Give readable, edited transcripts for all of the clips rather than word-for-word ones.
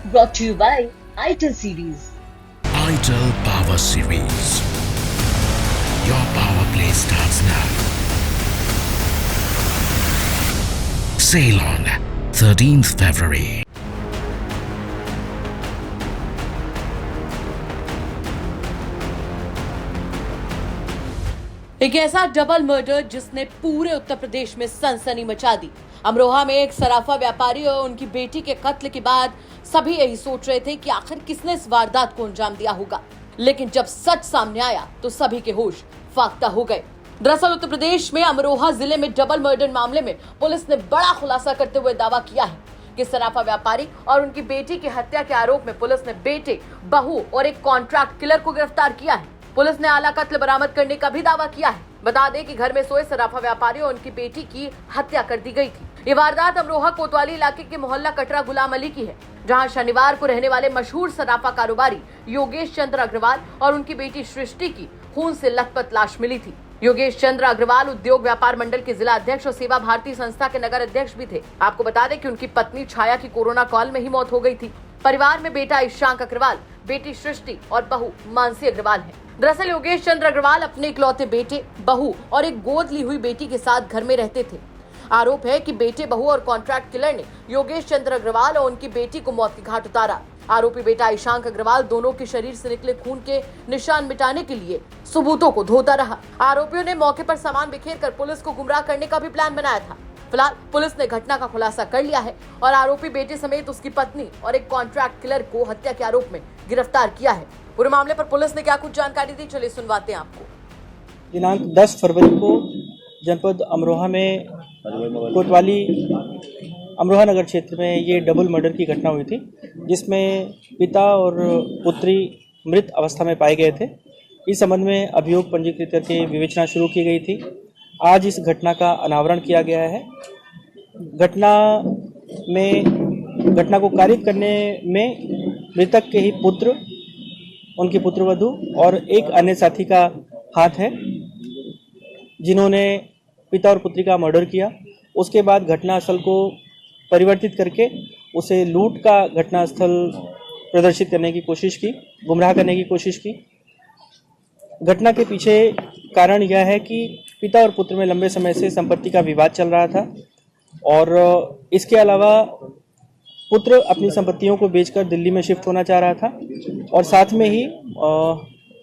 Brought to you by ITIL Series. ITIL Power Series. Your power play starts now. Sail on 13th February. एक ऐसा double murder जिसने पूरे उत्तर प्रदेश में सनसनी मचा दी। अमरोहा में एक सराफा व्यापारी और उनकी बेटी के कत्ल के बाद सभी यही सोच रहे थे कि आखिर किसने इस वारदात को अंजाम दिया होगा, लेकिन जब सच सामने आया तो सभी के होश फाख्ता हो गए। दरअसल उत्तर प्रदेश में अमरोहा जिले में डबल मर्डर मामले में पुलिस ने बड़ा खुलासा करते हुए दावा किया है कि सराफा व्यापारी और उनकी बेटी की हत्या के आरोप में पुलिस ने बेटे, बहू और एक कॉन्ट्रैक्ट किलर को गिरफ्तार किया है। पुलिस ने आला कत्ल बरामद करने का भी दावा किया है। बता दें कि घर में सोए सराफा व्यापारी और उनकी बेटी की हत्या कर दी गई थी। ये वारदात अमरोहा कोतवाली इलाके के मोहल्ला कटरा गुलाम अली की है, जहां शनिवार को रहने वाले मशहूर सराफा कारोबारी योगेश चंद्र अग्रवाल और उनकी बेटी सृष्टि की खून से लथपथ लाश मिली थी। योगेश चंद्र अग्रवाल उद्योग व्यापार मंडल के जिला अध्यक्ष और सेवा भारती संस्था के नगर अध्यक्ष भी थे। आपको बता दें कि उनकी पत्नी छाया की कोरोना काल में ही मौत हो गई थी। परिवार में बेटा ईशांक अग्रवाल, बेटी सृष्टि और बहू मानसी अग्रवाल है। दरअसल योगेश चंद्र अग्रवाल अपने इकलौते बेटे, बहू और एक गोद ली हुई बेटी के साथ घर में रहते थे। आरोप है कि बेटे, बहू और कॉन्ट्रैक्ट किलर ने योगेश चंद्र अग्रवाल और उनकी बेटी को मौत के घाट उतारा। आरोपी बेटा ईशांक अग्रवाल दोनों के शरीर से निकले खून के निशान मिटाने के लिए सबूतों को धोता रहा। आरोपियों ने मौके पर सामान बिखेर कर पुलिस को गुमराह करने का भी प्लान बनाया था। फिलहाल पुलिस ने घटना का खुलासा कर लिया है और आरोपी बेटे समेत उसकी पत्नी और एक कॉन्ट्रैक्ट किलर को हत्या के आरोप में गिरफ्तार किया है। पूरे मामले पर पुलिस ने क्या कुछ जानकारी दी, चलिए सुनवाते हैं आपको। दिनांक 10 फरवरी को जनपद अमरोहा में कोतवाली अमरोहा नगर क्षेत्र में ये डबल मर्डर की घटना हुई थी, जिसमें पिता और पुत्री मृत अवस्था में पाए गए थे। इस संबंध में अभियोग पंजीकृत करके विवेचना शुरू की गई थी। आज इस घटना का अनावरण किया गया है। घटना को कारित करने में मृतक के ही पुत्र, उनकी पुत्रवधू और एक अन्य साथी का हाथ है, जिन्होंने पिता और पुत्री का मर्डर किया। उसके बाद घटनास्थल को परिवर्तित करके उसे लूट का घटनास्थल प्रदर्शित करने की कोशिश की, गुमराह करने की कोशिश की। घटना के पीछे कारण यह है कि पिता और पुत्र में लंबे समय से संपत्ति का विवाद चल रहा था और इसके अलावा पुत्र अपनी संपत्तियों को बेचकर दिल्ली में शिफ्ट होना चाह रहा था और साथ में ही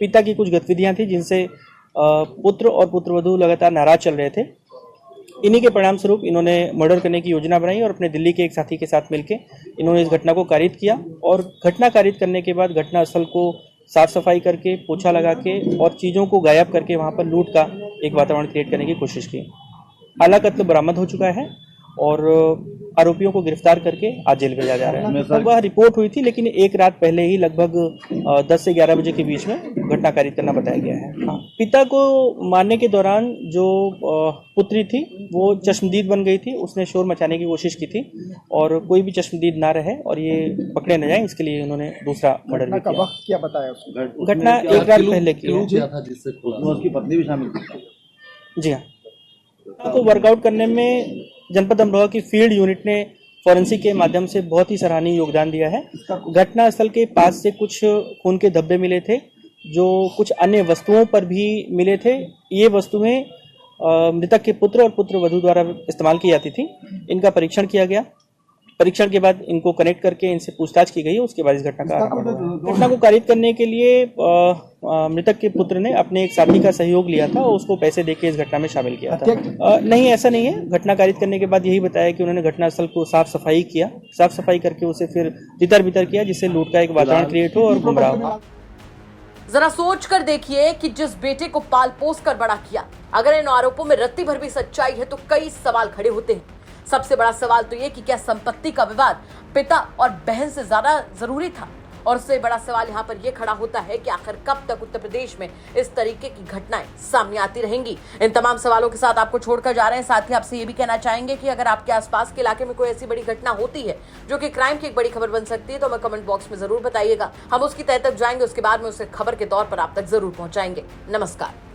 पिता की कुछ गतिविधियां थी जिनसे पुत्र और पुत्रवधू लगातार नाराज चल रहे थे। इन्हीं के परिणाम स्वरूप इन्होंने मर्डर करने की योजना बनाई और अपने दिल्ली के एक साथी के साथ मिलकर इन्होंने इस घटना को कारित किया और घटना कारित करने के बाद घटनास्थल को साफ सफाई करके, पोछा लगा के और चीज़ों को गायब करके वहाँ पर लूट का एक वातावरण क्रिएट करने की कोशिश की। आला कत्ल बरामद हो चुका है और आरोपियों को गिरफ्तार करके आज जेल भेजा जा रहा है। वह रिपोर्ट हुई थी, लेकिन एक रात पहले ही लगभग 10 से 11 बजे के बीच में घटना कारित करना बताया गया है। हाँ, पिता को मारने के दौरान जो पुत्री थी वो चश्मदीद बन गई थी। उसने शोर मचाने की कोशिश की थी और कोई भी चश्मदीद ना रहे और ये पकड़े न जाए, इसके लिए उन्होंने दूसरा मर्डर किया। क्या बताया उसको? घटना एक रात पहले की है। उसकी पत्नी भी शामिल थी? जी हाँ, को वर्कआउट करने में जनपद अमरोहा की फील्ड यूनिट ने फॉरेंसिक के माध्यम से बहुत ही सराहनीय योगदान दिया है। घटनास्थल के पास से कुछ खून के धब्बे मिले थे, जो कुछ अन्य वस्तुओं पर भी मिले थे। ये वस्तुएं मृतक के पुत्र और पुत्रवधू द्वारा इस्तेमाल की जाती थी। इनका परीक्षण किया गया। परीक्षण के बाद इनको कनेक्ट करके इनसे पूछताछ की गई। उसके बाद इस घटना को कारित करने के लिए मृतक के पुत्र ने अपने एक साथी का सहयोग लिया था और उसको पैसे देके इस घटना में शामिल किया था। नहीं, ऐसा नहीं है। घटना कारित करने के बाद यही बताया कि उन्होंने घटनास्थल को साफ सफाई किया, साफ सफाई करके उसे फिर तितर बितर किया, जिससे लूट का एक वातावरण क्रिएट हो और गुमराह हो। जरा सोच कर देखिए कि जिस बेटे को पाल पोस कर बड़ा किया, अगर इन आरोपों में रत्ती भर भी सच्चाई है तो कई सवाल खड़े होते हैं। सबसे बड़ा सवाल तो ये कि क्या संपत्ति का विवाद पिता और बहन से ज्यादा जरूरी था? और उससे बड़ा सवाल यहाँ पर यह खड़ा होता है कि आखिर कब तक उत्तर प्रदेश में इस तरीके की घटनाएं सामने आती रहेंगी। इन तमाम सवालों के साथ आपको छोड़कर जा रहे हैं। साथ ही आपसे ये भी कहना चाहेंगे कि अगर आपके आसपास के इलाके में कोई ऐसी बड़ी घटना होती है जो कि क्राइम की एक बड़ी खबर बन सकती है, तो हमें कमेंट बॉक्स में जरूर बताइएगा। हम उसकी तह तक जाएंगे, उसके बाद में उसे खबर के तौर पर आप तक जरूर पहुंचाएंगे। नमस्कार।